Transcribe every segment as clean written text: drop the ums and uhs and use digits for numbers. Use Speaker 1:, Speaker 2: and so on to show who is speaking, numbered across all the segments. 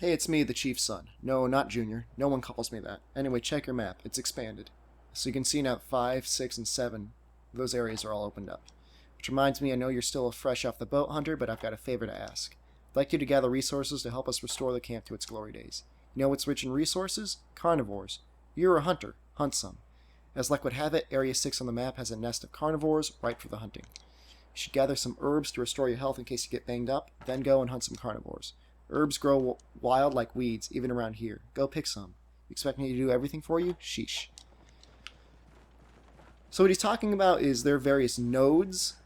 Speaker 1: Hey, it's me, the Chief's son. No, not Junior. No one calls me that. Anyway, check your map. It's expanded. So you can see now 5, 6, and 7. Those areas are all opened up. Which reminds me, I know you're still fresh off the boat, Hunter, but I've got a favor to ask. I'd like you to gather resources to help us restore the camp to its glory days. You know what's rich in resources? Carnivores. You're a hunter. Hunt some. As luck would have it, Area 6 on the map has a nest of carnivores right for the hunting. You should gather some herbs to restore your health in case you get banged up, then go and hunt some carnivores. Herbs grow wild like weeds, even around here. Go pick some. You expect me to do everything for you? Sheesh. So what he's talking about is there are various nodes.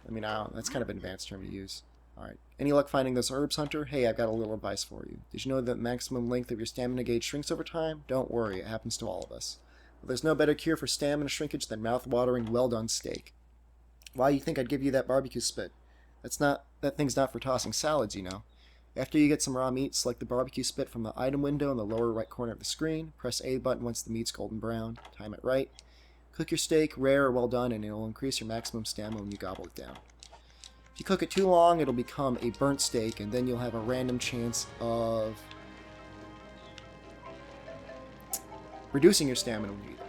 Speaker 1: I mean, that's kind of an advanced term to use. Alright. Any luck finding those herbs, Hunter? Hey, I've got a little advice for you. Did you know that the maximum length of your stamina gauge shrinks over time? Don't worry, it happens to all of us. But there's no better cure for stamina shrinkage than mouth-watering, well-done steak. Why you think I'd give you that barbecue spit? That thing's not for tossing salads, you know. After you get some raw meat, select the barbecue spit from the item window in the lower right corner of the screen. Press A button once the meat's golden brown. Time it right. Cook your steak, rare or well done, and it'll increase your maximum stamina when you gobble it down. If you cook it too long, it'll become a burnt steak, and then you'll have a random chance of reducing your stamina when you eat it.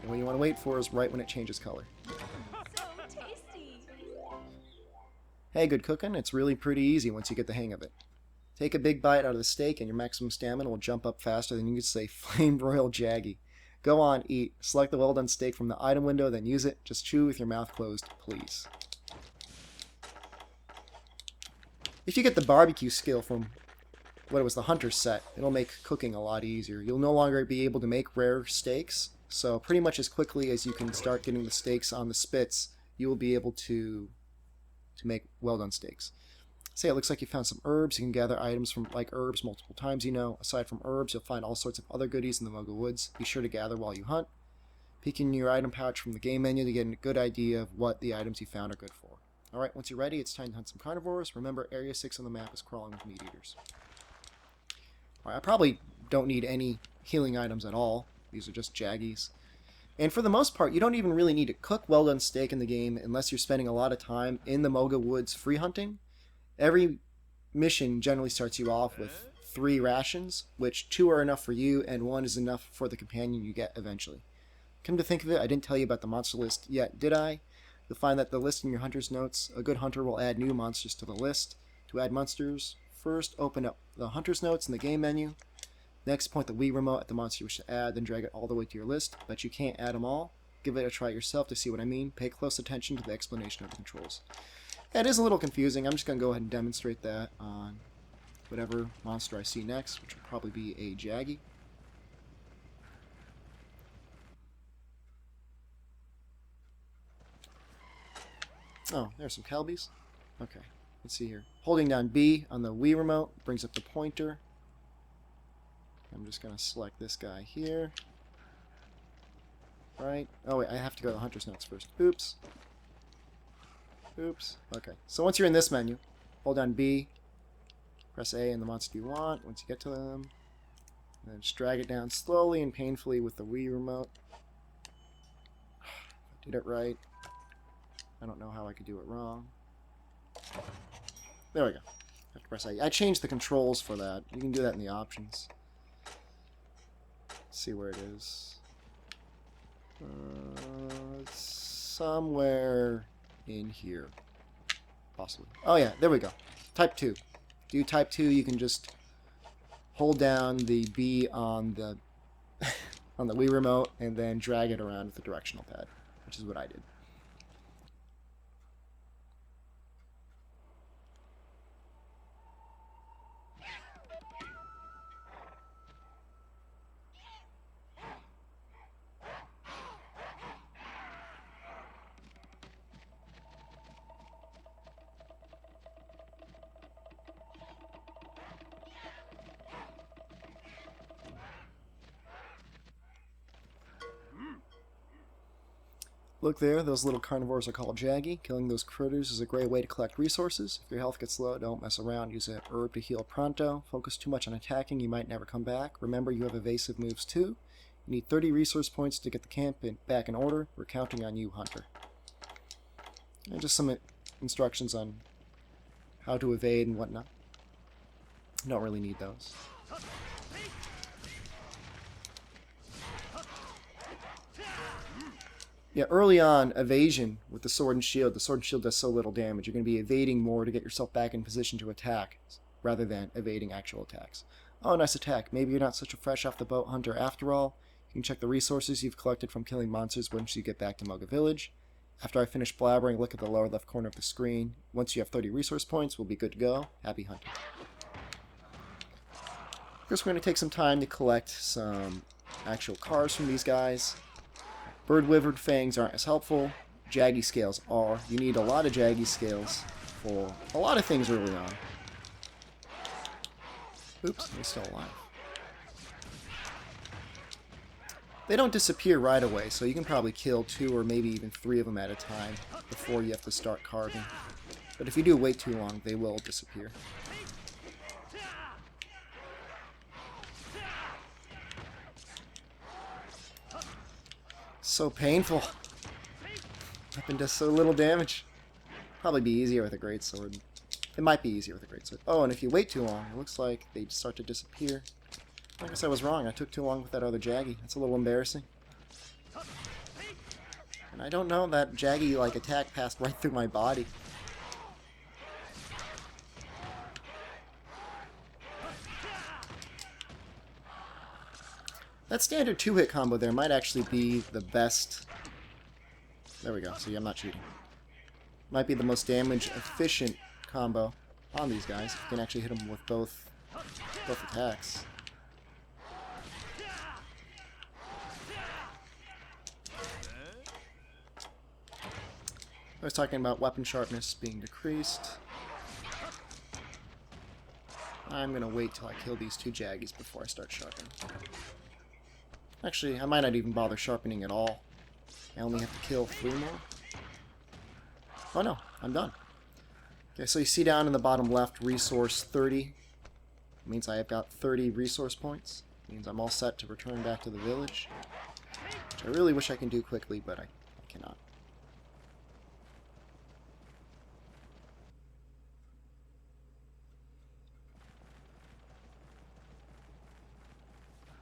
Speaker 1: And what you want to wait for is right when it changes color. Hey, good cooking. It's really pretty easy once you get the hang of it. Take a big bite out of the steak and your maximum stamina will jump up faster than you could say flame broiled Jaggy. Go on, eat. Select the well done steak from the item window, then use it. Just chew with your mouth closed, please. If you get the barbecue skill from what it was the hunter set, it'll make cooking a lot easier. You'll no longer be able to make rare steaks, so pretty much as quickly as you can start getting the steaks on the spits, you will be able to make well-done steaks. Say it looks like you found some herbs. You can gather items from like herbs multiple times, you know. Aside from herbs, you'll find all sorts of other goodies in the Moga Woods. Be sure to gather while you hunt. Peek in your item pouch from the game menu to get a good idea of what the items you found are good for. Alright, once you're ready, it's time to hunt some carnivores. Remember, Area 6 on the map is crawling with meat eaters. Alright, I probably don't need any healing items at all. These are just Jaggis. And for the most part, you don't even really need to cook well-done steak in the game unless you're spending a lot of time in the Moga Woods free hunting. Every mission generally starts you off with 3 rations, which 2 are enough for you and 1 is enough for the companion you get eventually. Come to think of it, I didn't tell you about the monster list yet, did I? You'll find that the list in your hunter's notes. A good hunter will add new monsters to the list. To add monsters, first open up the hunter's notes in the game menu. Next, point the Wii remote at the monster you wish to add, then drag it all the way to your list. But you can't add them all. Give it a try yourself to see what I mean. Pay close attention to the explanation of the controls. Yeah, it is a little confusing. I'm just going to go ahead and demonstrate that on whatever monster I see next, which will probably be a Jaggy. Oh, there's some Kelbies. Okay, let's see here. Holding down B on the Wii remote brings up the pointer. I'm just going to select this guy here. Right. Oh, wait, I have to go to the hunter's notes first. Oops. Oops. Okay. So once you're in this menu, hold down B, press A and the monster you want. Once you get to them, and then just drag it down slowly and painfully with the Wii remote. I did it right. I don't know how I could do it wrong. There we go. I have to press A. I changed the controls for that. You can do that in the options. See where it is. It's somewhere in here. Possibly. Oh yeah, there we go. Type 2. Do type 2, you can just hold down the B on the on the Wii remote and then drag it around with the directional pad, which is what I did. Look there, those little carnivores are called Jaggy. Killing those critters is a great way to collect resources. If your health gets low, don't mess around. Use a herb to heal pronto. Focus too much on attacking, you might never come back. Remember, you have evasive moves too. You need 30 resource points to get the camp back in order. We're counting on you, Hunter. And just some instructions on how to evade and whatnot. Don't really need those. Yeah, early on, evasion with the sword and shield. The sword and shield does so little damage. You're going to be evading more to get yourself back in position to attack, rather than evading actual attacks. Oh, nice attack. Maybe you're not such a fresh off the boat hunter after all. You can check the resources you've collected from killing monsters once you get back to Moga Village. After I finish blabbering, look at the lower left corner of the screen. Once you have 30 resource points, we'll be good to go. Happy hunting. First, we're going to take some time to collect some actual cards from these guys. Bird-withered fangs aren't as helpful. Jaggis scales are. You need a lot of Jaggis scales for a lot of things early on. Oops, he's still alive. They don't disappear right away, so you can probably kill 2 or maybe even 3 of them at a time before you have to start carving. But if you do wait too long, they will disappear. So painful. Weapon does so little damage. Probably be easier with a greatsword. It might be easier with a greatsword. Oh, and if you wait too long, it looks like they start to disappear. I guess I was wrong. I took too long with that other Jaggy. That's a little embarrassing. And I don't know, that Jaggy like attack passed right through my body. That standard 2-hit combo there might actually be the best. There we go. See, I'm not cheating. Might be the most damage efficient combo on these guys. You can actually hit them with both attacks. I was talking about weapon sharpness being decreased. I'm gonna wait till I kill these 2 Jaggies before I start sharpening. Actually, I might not even bother sharpening at all. I only have to kill 3 more. Oh no, I'm done. Okay, so you see down in the bottom left, resource 30. It means I have got 30 resource points. It means I'm all set to return back to the village. Which I really wish I can do quickly, but I cannot.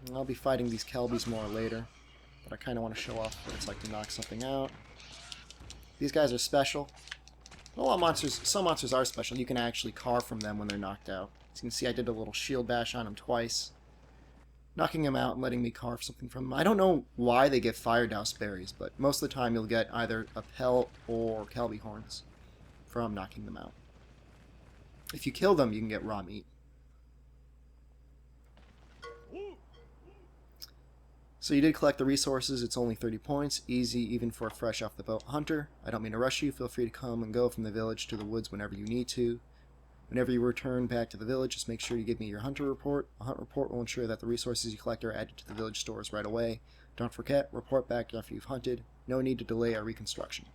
Speaker 1: And I'll be fighting these Kelbies more later, but I kind of want to show off what it's like to knock something out. These guys are special. A lot of monsters, some monsters are special. You can actually carve from them when they're knocked out. As you can see, I did a little shield bash on them twice, knocking them out and letting me carve something from them. I don't know why they get fire douse berries, but most of the time you'll get either a pelt or Kelby horns from knocking them out. If you kill them, you can get raw meat. So you did collect the resources. It's only 30 points. Easy even for a fresh off the boat hunter. I don't mean to rush you. Feel free to come and go from the village to the woods whenever you need to. Whenever you return back to the village, just make sure you give me your hunter report. A hunt report will ensure that the resources you collect are added to the village stores right away. Don't forget, report back after you've hunted. No need to delay our reconstruction.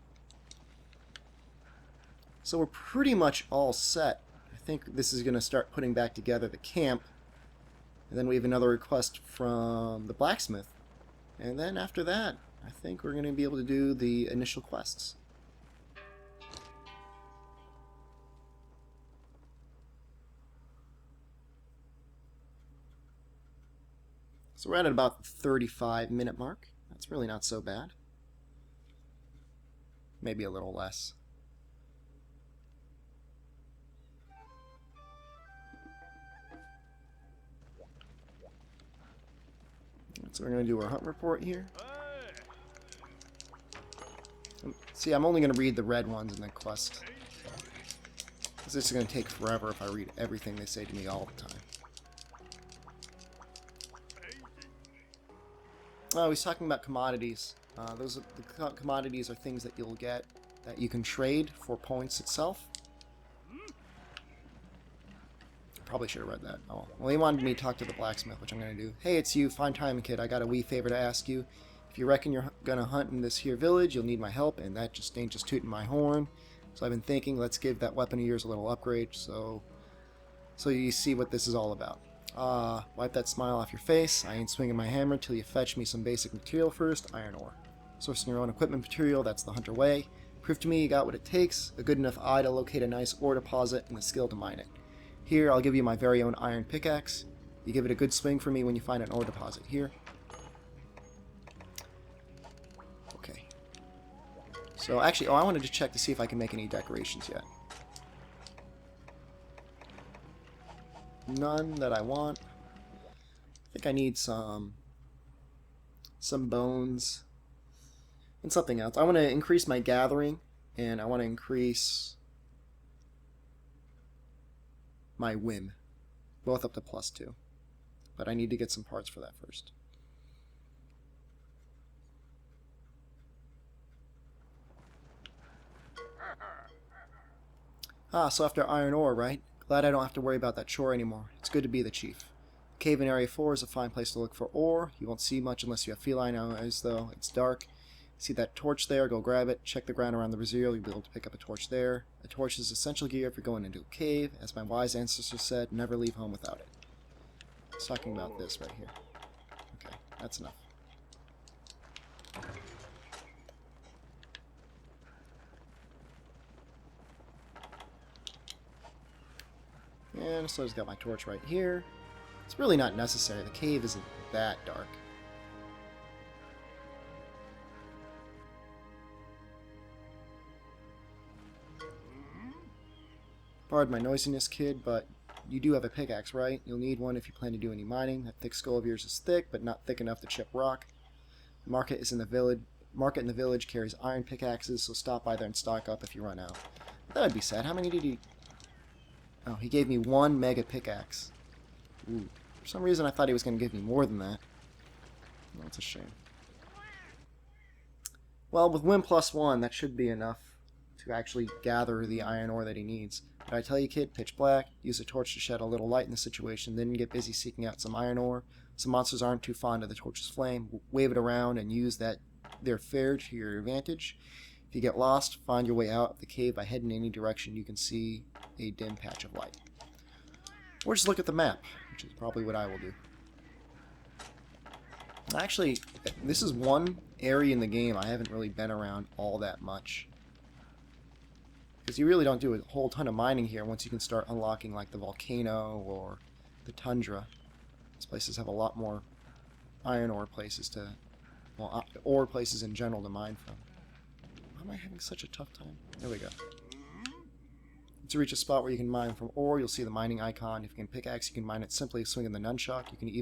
Speaker 1: So we're pretty much all set. I think this is going to start putting back together the camp. And then we have another request from the blacksmith. And then after that, I think we're going to be able to do the initial quests. So we're at about the 35-minute mark. That's really not so bad. Maybe a little less. So we're going to do our hunt report here. See, I'm only going to read the red ones in the quest. This is going to take forever if I read everything they say to me all the time. Oh, he's talking about commodities. The commodities are things that you'll get that you can trade for points itself. Probably should have read that. Oh, well, he wanted me to talk to the blacksmith, which I'm going to do. Hey, it's you. Fine time, kid. I got a wee favor to ask you. If you reckon you're going to hunt in this here village, you'll need my help, and that just ain't just tooting my horn. So I've been thinking, let's give that weapon of yours a little upgrade, so you see what this is all about. Wipe that smile off your face. I ain't swinging my hammer till you fetch me some basic material first, iron ore. Sourcing your own equipment material, that's the hunter way. Prove to me you got what it takes, a good enough eye to locate a nice ore deposit, and the skill to mine it. Here, I'll give you my very own iron pickaxe. You give it a good swing for me when you find an ore deposit here. Okay. So actually, I wanted to check to see if I can make any decorations yet. None that I want. I think I need some bones and something else. I want to increase my gathering, and I want to increase my whim, both up to +2. But I need to get some parts for that first. So after iron ore, right? Glad I don't have to worry about that chore anymore. It's good to be the chief. Cave in Area 4 is a fine place to look for ore. You won't see much unless you have feline eyes, though. It's dark. See that torch there? Go grab it. Check the ground around the brazier. You'll be able to pick up a torch there. A torch is essential gear if you're going into a cave. As my wise ancestors said, never leave home without it. It's talking about this right here. Okay, that's enough. And so I've got my torch right here. It's really not necessary. The cave isn't that dark. Pardon my noisiness, kid, but you do have a pickaxe, right? You'll need one if you plan to do any mining. That thick skull of yours is thick, but not thick enough to chip rock. The market is in the village. Market in the village carries iron pickaxes, so stop by there and stock up if you run out. That would be sad. How many did he... Oh, he gave me 1 mega pickaxe. Ooh. For some reason I thought he was going to give me more than that. Well, that's a shame. Well, with Win +1, that should be enough to actually gather the iron ore that he needs. But I tell you, kid, pitch black, use a torch to shed a little light in the situation, then get busy seeking out some iron ore. Some monsters aren't too fond of the torch's flame. Wave it around and use their fare to your advantage. If you get lost, find your way out of the cave by heading in any direction you can see a dim patch of light. Or just look at the map, which is probably what I will do. Actually, this is one area in the game I haven't really been around all that much. Because you really don't do a whole ton of mining here once you can start unlocking like the volcano or the tundra. These places have a lot more iron ore places to, well, ore places in general to mine from. Why am I having such a tough time? There we go. To reach a spot where you can mine from ore, you'll see the mining icon. If you can pickaxe, you can mine it simply swinging the nunchuck. You can even